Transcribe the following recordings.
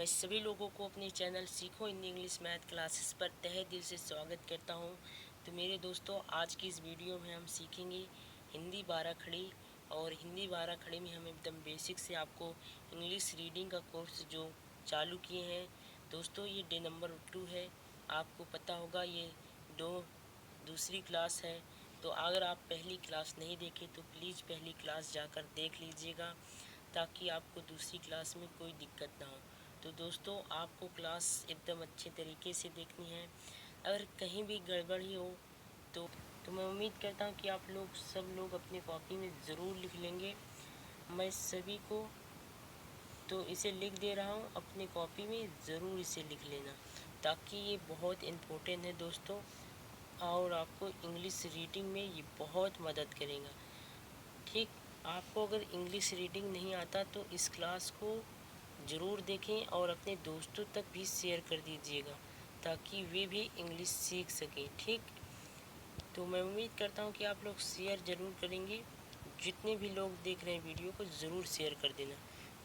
मैं सभी लोगों को अपने चैनल सीखो हिंदी इंग्लिश मैथ क्लासेस पर तहे दिल से स्वागत करता हूं। तो मेरे दोस्तों, आज की इस वीडियो में हम सीखेंगे हिंदी 12 खड़ी। और हिंदी 12 खड़ी में हम एकदम बेसिक से आपको इंग्लिश रीडिंग का कोर्स जो चालू किए हैं दोस्तों, ये डे नंबर 2 है। आपको पता होगा ये दूसरी क्लास है। तो अगर आप पहली क्लास नहीं देखे तो प्लीज़ पहली क्लास जाकर देख लीजिएगा, ताकि आपको दूसरी क्लास में कोई दिक्कत ना हो। तो दोस्तों, आपको क्लास एकदम अच्छे तरीके से देखनी है। अगर कहीं भी गड़बड़ी हो तो मैं उम्मीद करता हूँ कि आप लोग सब लोग अपनी कॉपी में ज़रूर लिख लेंगे। मैं सभी को तो इसे लिख दे रहा हूँ, अपनी कॉपी में ज़रूर इसे लिख लेना, ताकि ये बहुत इम्पोर्टेंट है दोस्तों, और आपको इंग्लिश रीडिंग में ये बहुत मदद करेगा। ठीक, आपको अगर इंग्लिश रीडिंग नहीं आता तो इस क्लास को ज़रूर देखें और अपने दोस्तों तक भी शेयर कर दीजिएगा, ताकि वे भी इंग्लिश सीख सकें। ठीक, तो मैं उम्मीद करता हूँ कि आप लोग शेयर ज़रूर करेंगे। जितने भी लोग देख रहे हैं वीडियो को ज़रूर शेयर कर देना।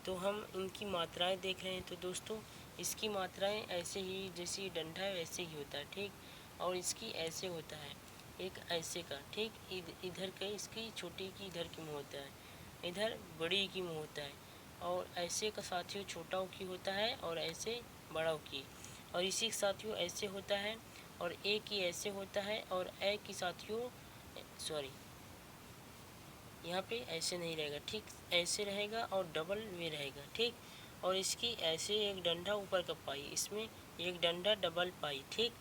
तो हम इनकी मात्राएं देख रहे हैं। तो दोस्तों, इसकी मात्राएं ऐसे ही, जैसे डंडा है वैसे ही होता है। ठीक, और इसकी ऐसे होता है, एक ऐसे का। ठीक, इधर का इसकी छोटी की इधर की मुँह होता है, इधर बड़ी की मुँह होता है, और ऐसे का साथियों छोटाओं की होता है, और ऐसे बड़ाओं की। और इसी के साथियों ऐसे होता है, और ए की ऐसे होता है, और ए की साथियों सॉरी यहाँ पे ऐसे नहीं रहेगा। ठीक, ऐसे रहेगा और डबल वे रहेगा। ठीक, और इसकी ऐसे एक डंडा ऊपर का पाई, इसमें एक डंडा डबल पाई। ठीक,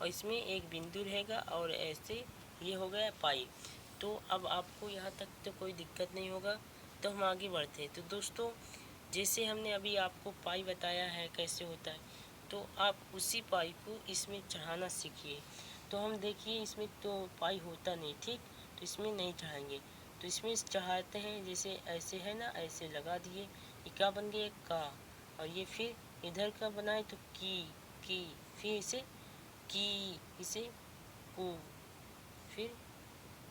और इसमें एक बिंदु रहेगा, और ऐसे ये हो गया पाई। तो अब आपको यहाँ तक तो कोई दिक्कत नहीं होगा। तो हम आगे बढ़ते हैं। तो दोस्तों, जैसे हमने अभी आपको पाई बताया है कैसे होता है, तो आप उसी पाई को इसमें चढ़ाना सीखिए। तो हम देखिए, इसमें तो पाई होता नहीं। ठीक, तो इसमें नहीं चढ़ाएंगे, तो इसमें चढ़ाते हैं। जैसे ऐसे है ना, ऐसे लगा दिए, ये क्या बन गया, का। और ये फिर इधर का बनाए तो की, फिर इसे की, इसे को, फिर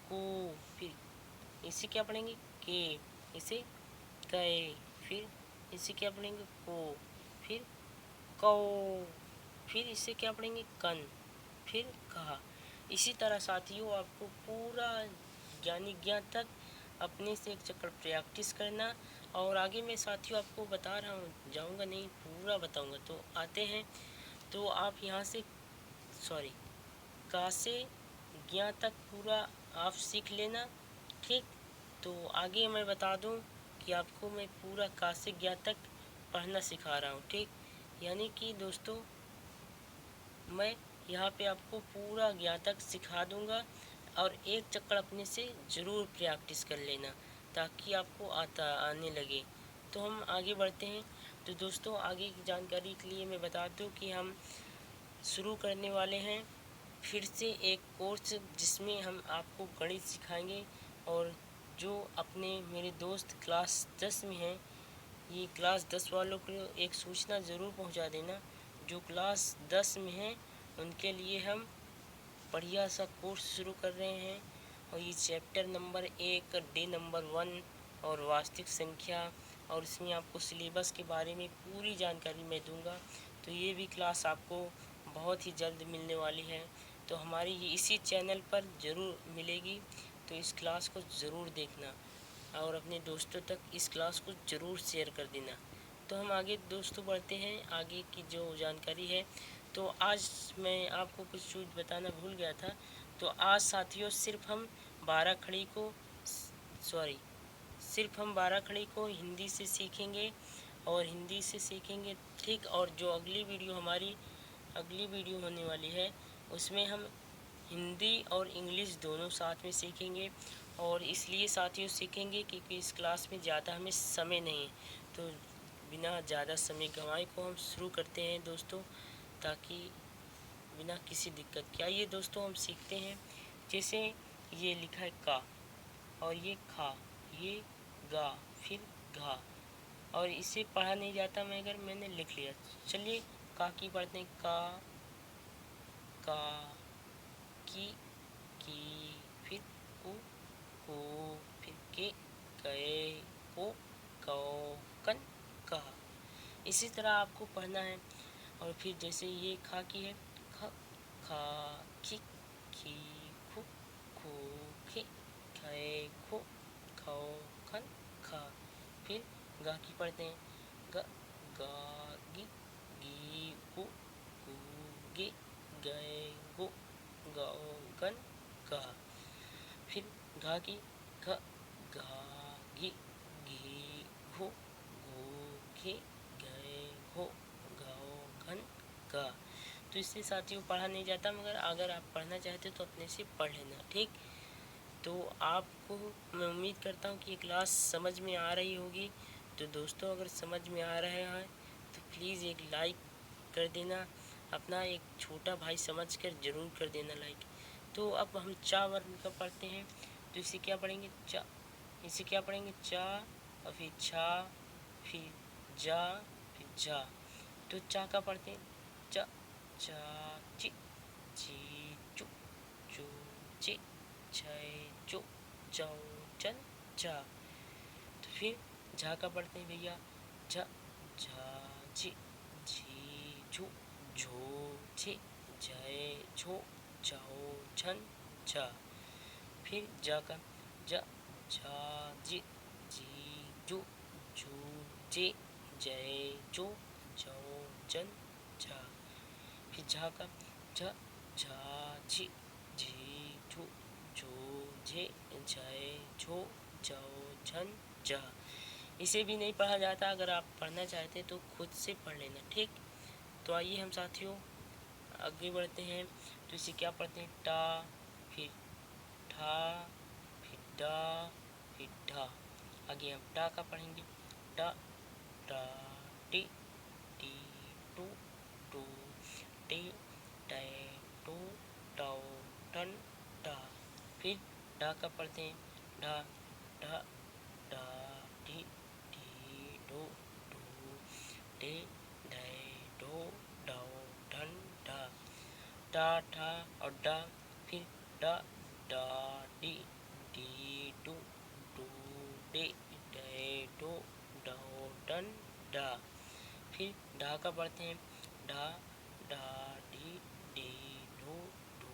को, फिर इसे क्या पढ़ेंगे, के, इसे कै, फिर इसे क्या पढ़ेंगे, को, फिर कौ, फिर इसे क्या पढ़ेंगे, कन, फिर कहा। इसी तरह साथियों, आपको पूरा ज्ञानी ज्ञान तक अपने से एक चक्कर प्रैक्टिस करना। और आगे मैं साथियों आपको बता रहा हूँ, जाऊँगा नहीं, पूरा बताऊँगा। तो आते हैं। तो आप यहाँ से का से ज्ञान तक पूरा आप सीख लेना। ठीक, तो आगे मैं बता दूं कि आपको मैं पूरा का से ज्ञान तक पढ़ना सिखा रहा हूँ। ठीक, यानी कि दोस्तों, मैं यहाँ पे आपको पूरा ज्ञान तक सिखा दूंगा, और एक चक्कर अपने से ज़रूर प्रैक्टिस कर लेना, ताकि आपको आने लगे। तो हम आगे बढ़ते हैं। तो दोस्तों, आगे की जानकारी के लिए मैं बता दूं कि हम शुरू करने वाले हैं फिर से एक कोर्स, जिसमें हम आपको गणित सिखाएंगे। और जो अपने मेरे दोस्त क्लास 10 में हैं, ये क्लास 10 वालों को एक सूचना ज़रूर पहुंचा देना। जो क्लास 10 में हैं उनके लिए हम बढ़िया सा कोर्स शुरू कर रहे हैं। और ये चैप्टर नंबर 1, डे नंबर 1, और वास्तविक संख्या, और इसमें आपको सिलेबस के बारे में पूरी जानकारी मैं दूंगा। तो ये भी क्लास आपको बहुत ही जल्द मिलने वाली है। तो हमारी ये इसी चैनल पर ज़रूर मिलेगी। तो इस क्लास को ज़रूर देखना, और अपने दोस्तों तक इस क्लास को ज़रूर शेयर कर देना। तो हम आगे दोस्तों बढ़ते हैं, आगे की जो जानकारी है। तो आज मैं आपको कुछ चीज़ बताना भूल गया था। तो आज साथियों, सिर्फ हम 12 खड़ी को सॉरी सिर्फ हम 12 खड़ी को हिंदी से सीखेंगे, और हिंदी से सीखेंगे। ठीक, और जो अगली वीडियो होने वाली है, उसमें हम हिंदी और इंग्लिश दोनों साथ में सीखेंगे। और इसलिए साथियों सीखेंगे क्योंकि इस क्लास में ज़्यादा हमें समय नहीं है। तो बिना ज़्यादा समय गंवाए को हम शुरू करते हैं दोस्तों, ताकि बिना किसी दिक्कत के। आइए दोस्तों, हम सीखते हैं। जैसे ये लिखा है का, और ये खा, ये गा, फिर घा, और इसे पढ़ा नहीं जाता मगर मैंने लिख लिया। चलिए का की पढ़ते हैं। का, की, फिर को, फिर के, कए, को, कौ, कन, कहा। इसी तरह आपको पढ़ना है। और फिर जैसे ये खा की है, ख खा खी खी खु खू खे खे खो खो खन खा। फिर गा की पढ़ते हैं, ग गा गी गी गु गू गे गए गो गौ गन गा। फिर घा की घ गा घी घी घो घो घे गए घो गाओ घन गा। तो इससे साथियों पढ़ा नहीं जाता, मगर अगर आप पढ़ना चाहते तो अपने से पढ़ लेना, ठीक। तो आपको मैं उम्मीद करता हूँ कि ये क्लास समझ में आ रही होगी। तो दोस्तों अगर समझ में आ रहा है तो प्लीज़ एक लाइक कर देना, अपना एक छोटा भाई समझकर ज़रूर कर देना लाइक। तो अब हम चा वर्ण का पढ़ते हैं। तो इसे क्या पढ़ेंगे, चा। इसे क्या पढ़ेंगे, चा और फिर छा, फिर जा, फिर झा। तो चा का पढ़ते हैं, चा चा ची ची चू चू चे छै चो चौ चन चा। तो फिर झा का पढ़ते हैं भैया, झा झा झी झी झू झो झे झय झो झौ झन झा। फिर जा का, जा झा जी जी जू झू जे जय जो झौ जन झा। फिर झा का, झ झा झी झी झू झू झे झय झो झौ झन झा। इसे भी नहीं पढ़ा जाता, अगर आप पढ़ना चाहते तो खुद से पढ़ लेना, ठीक। तो आइए हम साथियों आगे बढ़ते हैं। तो इसे क्या पढ़ते हैं, टा, फिर ठा, फिर डा, फिर ढा। आगे हम टा का पढ़ेंगे, डा डा टी टी टू टू टे टै टू टौ टन टा। फिर डा का पढ़ते हैं, ढा ढा डा टी टी डो डू टे ढै डो डौ ढन ढा। टा ठा और डा। फिर डा डा डी डी डू डू डे डै डो डौ डन डा। फिर ढा का पढ़ते हैं, ढा डा डी डी डू डू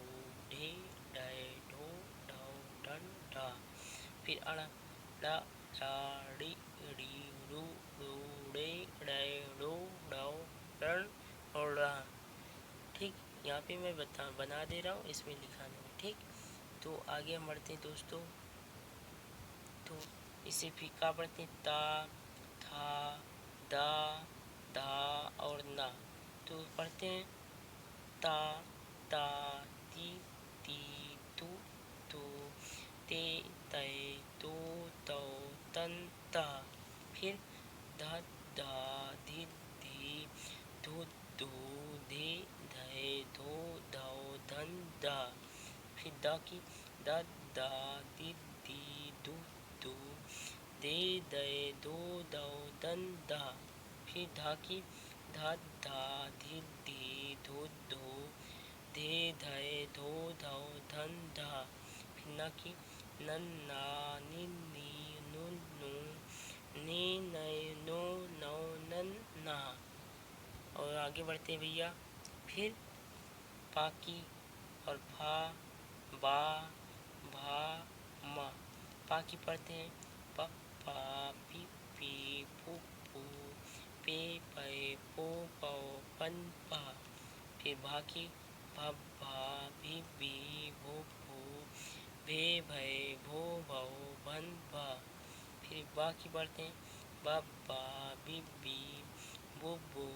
ढे डै डो डौ डन ढा। फिर अड़ा, डा डा डी डी डू डू डे डै डो डौ डन और डा। ठीक, यहाँ पे मैं बना दे रहा हूँ, इसमें लिखा नहीं, ठीक। तो आगे हम बढ़ते हैं दोस्तों। तो इसे फीका पढ़ते हैं, ता था दा धा और ना। तो पढ़ते हैं, ता ता ती ती तू तो ते तै तो तौ तन ता। फिर धा धा धी धी धो धो धे धै धो धौ धन धा। फिर दा की, दा दा दी दी दू दू दे दै दो दौ दन दा। फिर धा की, धा धा धी धी धो धो धे धै धो धौ धन धा। फिर ना की, नन ना नी नी नु नु ने नै नो नौ नन ना। और आगे बढ़ते हैं भैया। फिर पा की और फा बा भा मा। पा की पढ़ते हैं, प पा पी पी पू पू पे पै पो पौ पन पा। फिर भा की, भा भा भी भी भो भू भे भै भो भौ भन भा। फिर बा की पढ़ते हैं, बा बा बी बी बो बो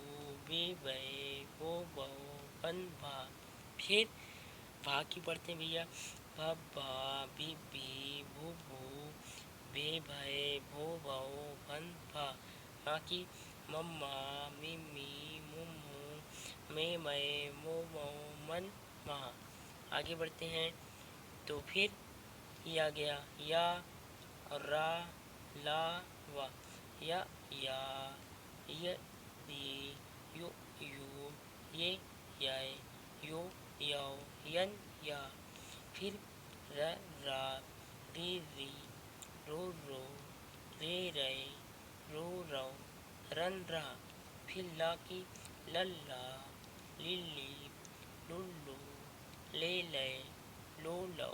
बे भै भो भौ भन भा। फिर भा की पढ़ते हैं भैया, भा भा भी भी भो भू भे भै भो भौ भन भा। मा की, मम्मा मी मी मु मू मे मै मो मौ मन मा। आगे बढ़ते हैं। तो फिर ये आ गया या और रा ला वा। या य यो यू ये याय यो यौ यन या। फिर र रा री री रो रो रे रै रो रौ रन रा। फिर ला की लल्ला, लिल्ली, लुल्लू, ले ले, लो लो,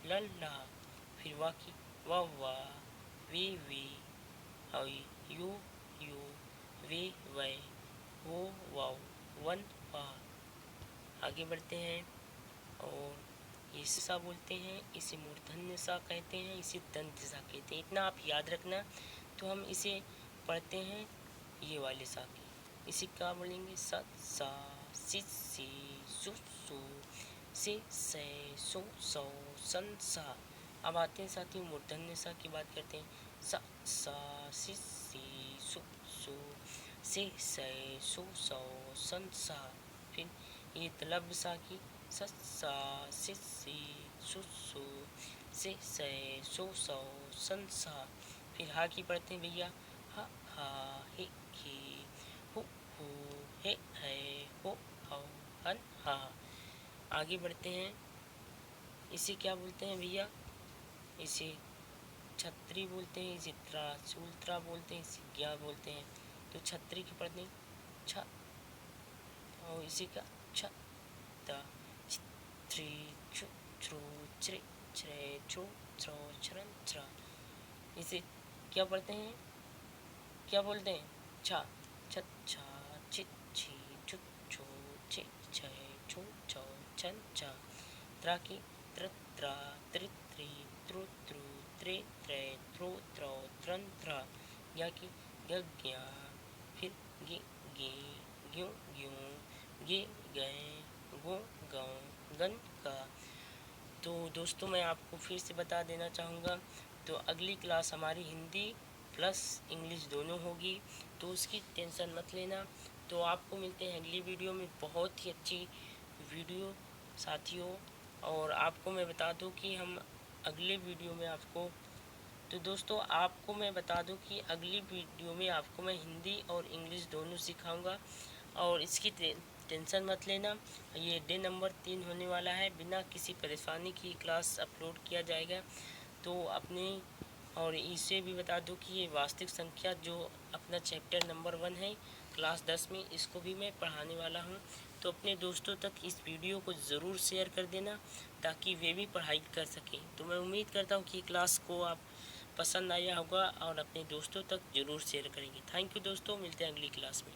लल्ला, फिर वा की वावा, वी, और यू, वे वै, वो वाव, वन वा। आगे बढ़ते हैं और ये सा बोलते हैं, इसे मूर्धन्य सा कहते हैं, इसे दंत सा कहते हैं। इतना आप याद रखना। तो हम इसे पढ़ते हैं ये वाले सा की। इसे क्या बोलेंगे? स सा, सि सी, सु सु, से सो सौ, सन सा। अब आते हैं साथियों मूर्धन्य सा की बात करते हैं। स सा, सि सी, सु सु, से सो सौ, सन सा। फिर ये तलब सा की। स सा, सि सी, सु सु, से सो सौ, सन सा। फिर हा की पढ़ते हैं भैया। हा हा, हे ही, हु हे है, हो हौ, हन हा। आगे बढ़ते हैं। इसे क्या बोलते हैं भैया? इसे छतरी बोलते हैं, इसे सूत्रा बोलते हैं, इसे ज्ञा बोलते हैं। तो छतरी की पढ़ते हैं छ, और इसी का छ ता, छित्री, छु छ्रु, छ्रे छ्रे, छ्रो छ्रो, छ्रन छ्रा। इसे क्या पढ़ते हैं? क्या बोलते हैं? छा, छत छा, छित छी, छुत छो, छे छे, छो छो, छन छा। त्रा की त्र त्रा, त्रि त्रि,त्रुत्रु, त्रे त्रे, त्रो त्रो, त्रन त्रा। या की ग ज्ञा, फिर गे गे, ग्यों ग्यों, गे गए, गो गाँव, गन का। तो दोस्तों मैं आपको फिर से बता देना चाहूँगा, तो अगली क्लास हमारी हिंदी प्लस इंग्लिश दोनों होगी, तो उसकी टेंशन मत लेना। तो आपको मिलते हैं अगली वीडियो में, बहुत ही अच्छी वीडियो साथियों। और आपको मैं बता दूं कि हम अगले वीडियो में आपको, तो दोस्तों आपको मैं बता दूं कि अगली वीडियो में आपको मैं हिंदी और इंग्लिश दोनों सिखाऊंगा। और इसकी टेंशन मत लेना, ये डे नंबर 3 होने वाला है। बिना किसी परेशानी की क्लास अपलोड किया जाएगा। तो अपने, और इसे भी बता दूं कि ये वास्तविक संख्या जो अपना चैप्टर नंबर 1 है क्लास 10 में, इसको भी मैं पढ़ाने वाला हूं। तो अपने दोस्तों तक इस वीडियो को ज़रूर शेयर कर देना ताकि वे भी पढ़ाई कर सकें। तो मैं उम्मीद करता हूं कि क्लास को आप पसंद आया होगा और अपने दोस्तों तक ज़रूर शेयर करेंगे। थैंक यू दोस्तों, मिलते हैं अगली क्लास में।